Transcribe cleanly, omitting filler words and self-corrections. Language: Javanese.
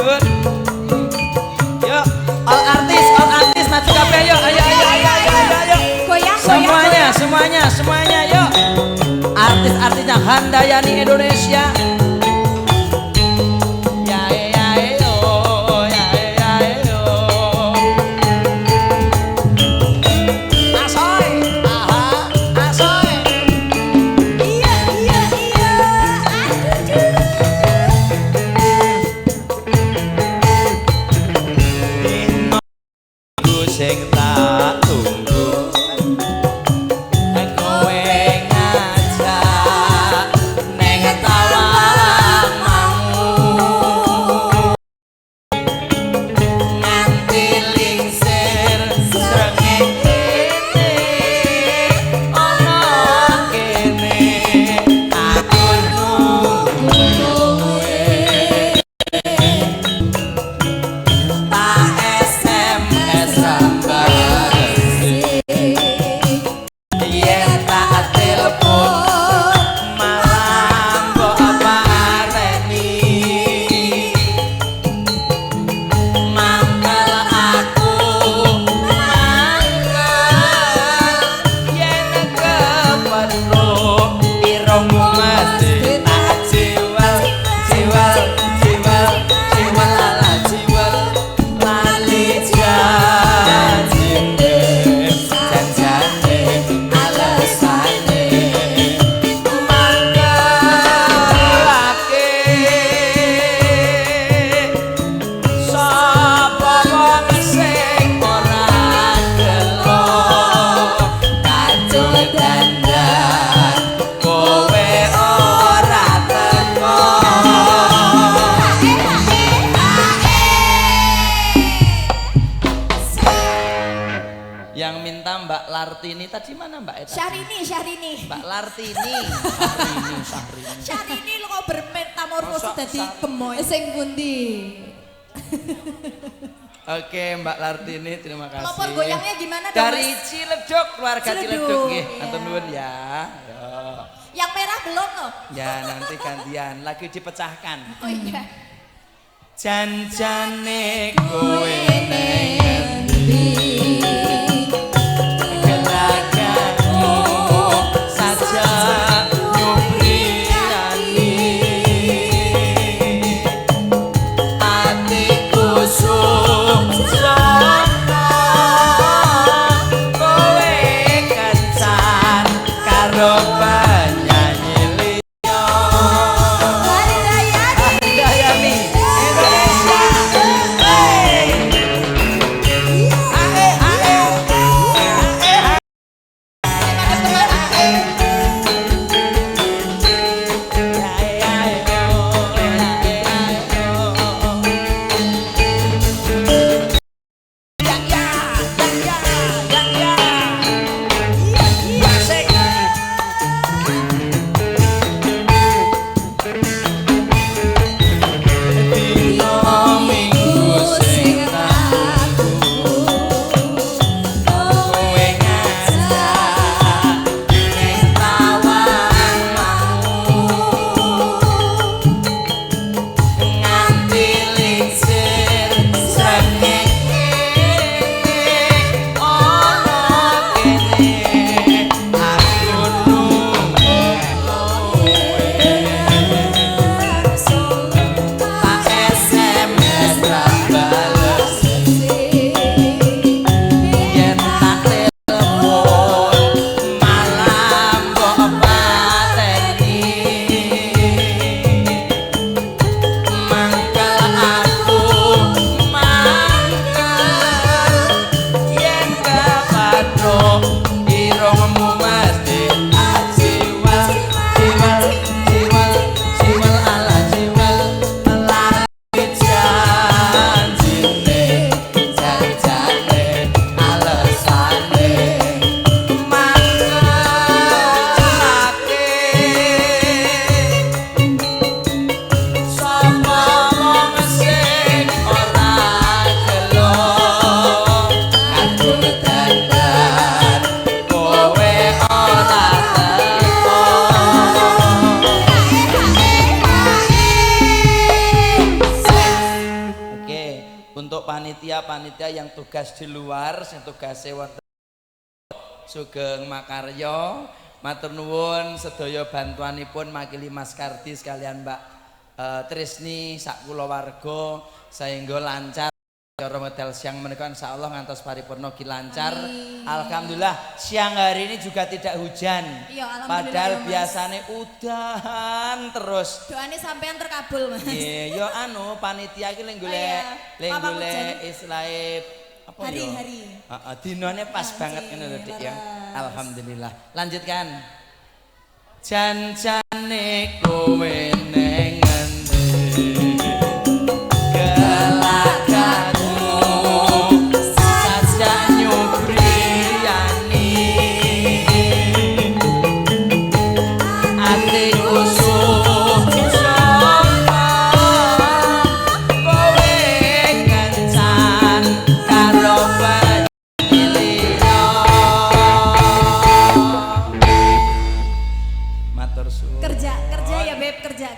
nuwun. Yuk, all artis maju kabeh yuk. Ayo. Goyang, Semuanya yuk. Artis-artisnya Handayani Indonesia. Sing tak tunggu kowe ngajak neng tawang mau nganti lingsir srengenge ana kene aku nunggu kowe tak SMS yang minta Mbak Lartini tadi mana Mbak Eta? Syahrini. Mbak Lartini. Syahrini. Syahrini lo kok bermetamorfosis dadi gemoy. Sing pundi? Oke Mbak Lartini, terima kasih. Kemampuan goyangnya gimana dong? Dari Ciledug, keluarga Ciledug nggih. Atur nuwun ya. Yo. Yang merah belum loh. Ya nanti gantian, lagi dipecahkan. Oh iya. Janjane kowe neng endi? Gelagatmu saja nyupriani atiku suksana kowe kencan karo penyanyi liya Handayani Indonesia. Ae panitia-panitia yang tugas di luar, sing tugas wonten Sugeng Makarya, matur nuwun sedaya bantuanipun makili Mas Kardi sekalian Mbak Trisni sak kulawarga sehingga lancar cara model siang menika insyaallah ngantos paripurna ki lancar. Alhamdulillah siang hari ini juga tidak hujan. Iya, alhamdulillah. Padahal ya, Mas. biasanya udan terus. Doanya sampean terkabul Mas. Iya, yo anu panitia iki lek golek istilahe apa hari-hari. Heeh, dinane pas banget ngono lho Dik ya. Alhamdulillah. Lanjutkan. Jan-jane kowe ning ngendi gelagamu sajak nyubriyani atiku Kerja ya Beb, kerja.